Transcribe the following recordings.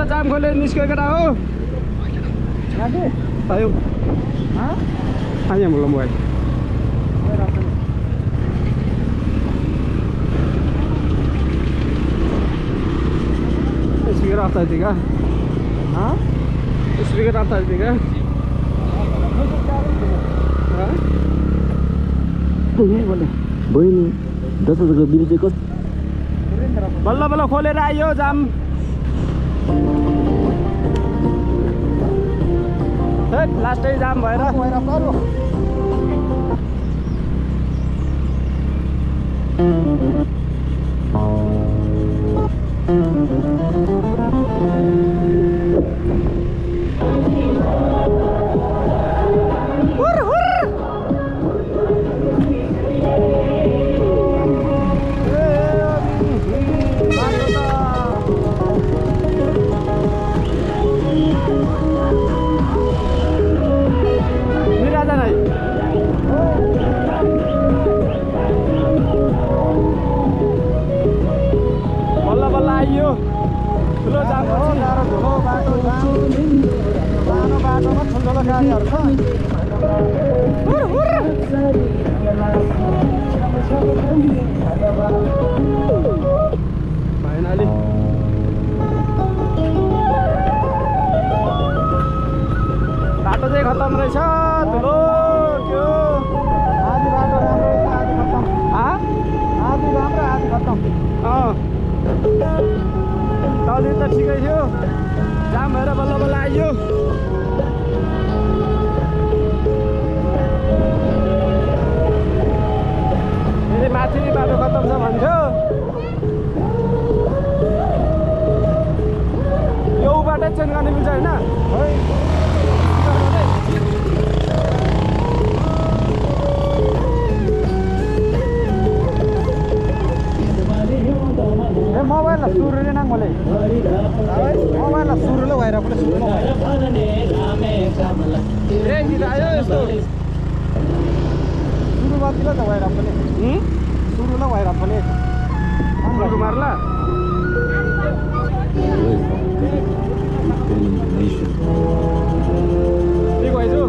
जाम खोलेर निस्क्यो केटा हो आयो आयो मलाई मोबाइल स्पीकर ऑफ था का हाँ स्पीकर ऑफ था का बोले बहिनी 10,000 को बिल चाहिँ कस्तो बल्ल बल्ल खोलेर आयो जाम लास्टै जाम भएर बाटो चाहिँ खत्तम रहेछ ठुलो त्यो आधी बाटो राम्रो रहेछ आधी खत्तम आधी राम्रो आधी खत्तम तलतिर त ठिकै थियो जाम भएर बल्ल बल्ल आइयो फेरि माथि बाटो खत्तम छ भन्थ्यो यो बाटो चेन्ज गर्ने मिल्छ होइन मोबाइल सुरुले नang boleh मोबाइल सुरुले भएर पनि ए गीत आयो यस्तो सुरुवातीला त भएर पनि सुरुला भएर पनि सुरु मार्ला ठीक भइजो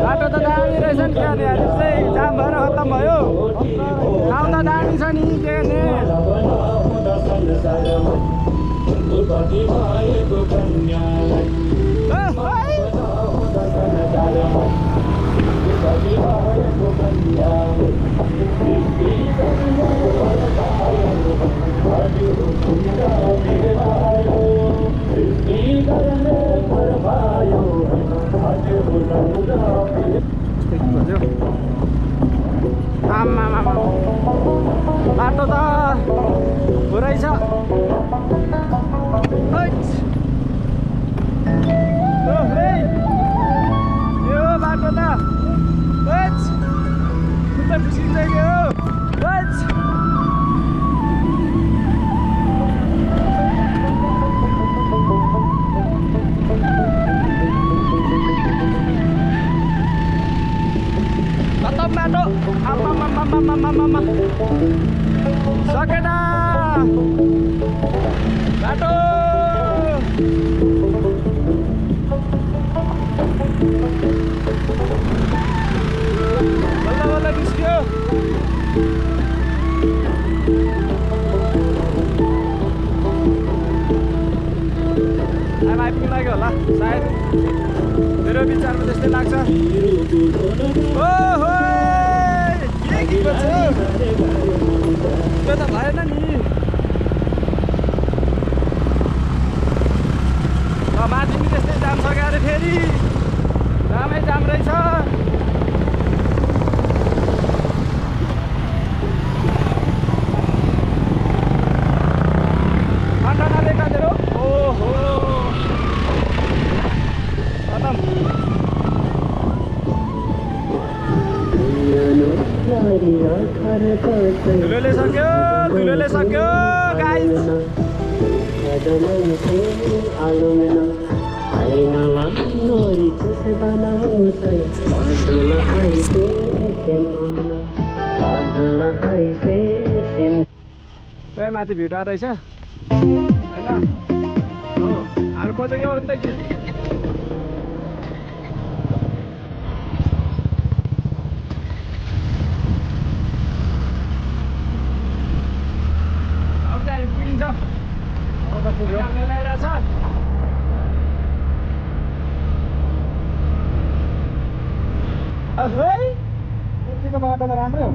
बाटो त दामी रहेछ नि क्या चाहिँ जाम भएर खत्तम भयो ठाउँ त दामी छ नि के बाटो त पुरै छ यो बाटो त खुट्टा ठुसिन्छ कि हो खत्तम बाटो आम्मा सकेन बाटो बल्ल बल्ल निस्क्यो आइपुग्नु लाग्यो होला सायद मेरो विचारमा त्यस्तै लाग्छ ओहो के गीत छ त्यो त भएन नि माथि पनि त्यस्तै जाम छ क्या अरे फेरि जामै जाम रहेछ अन्डा काटेर ओहो खतम धुलोले सक्यो गाइस माथि भिडियो रहेछ होइन अरू खोजेको अन्त के अब चाहिँ पुगिन्छ अब त पुग्यो ल्याइरहेछ यतिको बाटो त राम्रै हो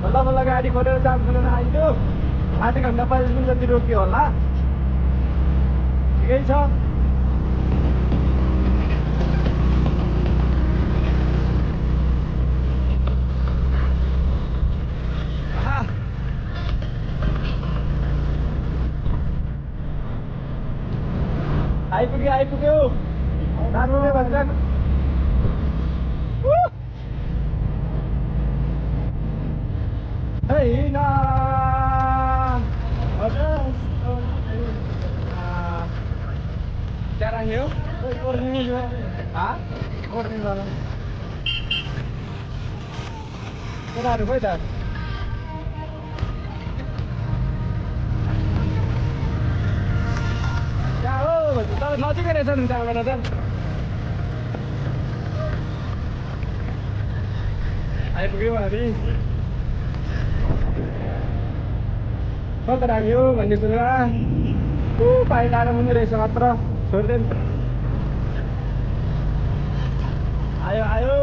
बल्ल बल्ल गाडी खोलेर जाम खोलेर आइदियो आधा घन्टा 5 मिनट जति रोक्यो होला ठिकै छ आइपुग्यो राम्रो भन्छ क्या राख्ने हो केटाहरू खोइ त त्यहाँ हो तर नजिकै रहेछ नि त्यहाँबाट त आइपुग्यौँ हामी कता राख्यो भन्ने कुरा पाइ लाएर पनि रहेछ मात्र छोडिदिउँ आयो आयो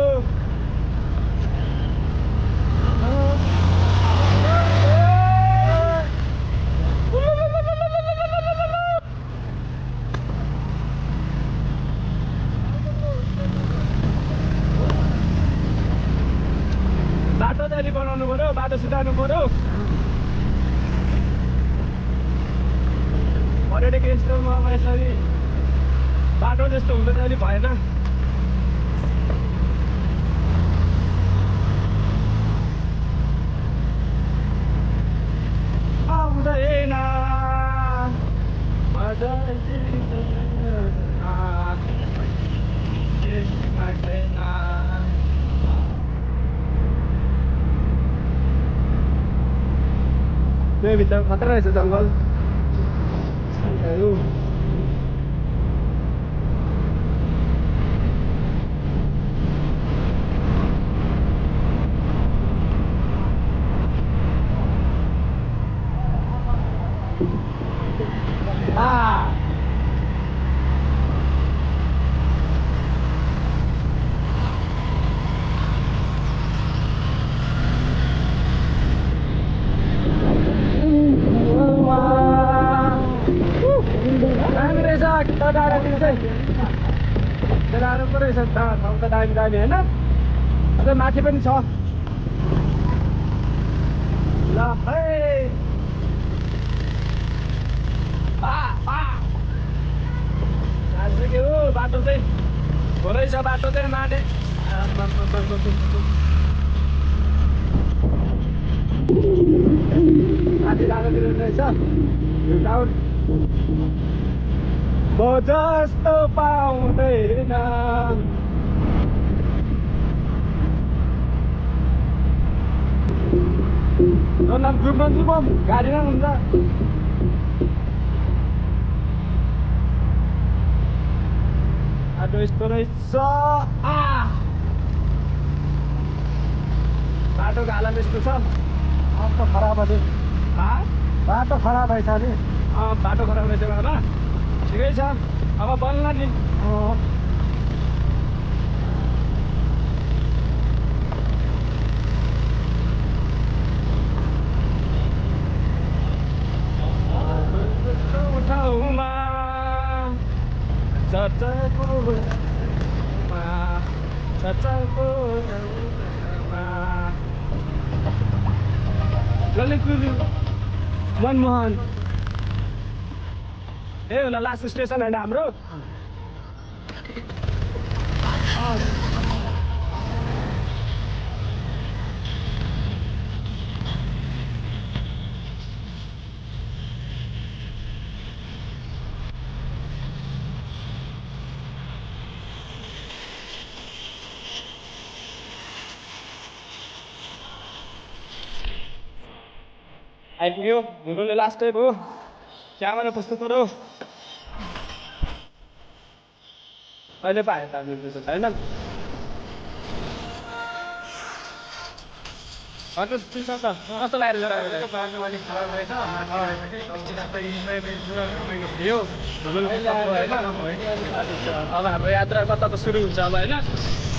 बाटो त अलि बनाउनु पर्यो बाटो सुधार्नु पर्यो पर्यटक स्थलमा यसरी बाटो जस्तो हुँदा त अलि भएन आउँदैन त्यो भित्र खतरा रहेछ जङ्गल दामी दामी होइन अझ माथि पनि छ ल के हो बाटो चाहिँ थोरै छ बाटो चाहिँ माने माथि जाँदाखेरि रहेछ म जस्तो पाउँदैन गाडी नै हुन्छ बाटो यस्तो रहेछ बाटोको हालत यस्तो छ बाटो खराब अझै बाटो खराब रहेछ अझै बाटो खराब रहेछ बाबा ठिकै छ अब बल्ल नि ठाउँमा ललितपुर मनमोहन ए होला लास्ट स्टेसन होइन हाम्रो आइपुग्यो हुनुले लास्ट टाइम हो क्यामेरा प्रस्तुत गरौ अहिले पाएँ त छैन कस्तो लागेर अब हाम्रो यात्रा कता सुरु हुन्छ अब होइन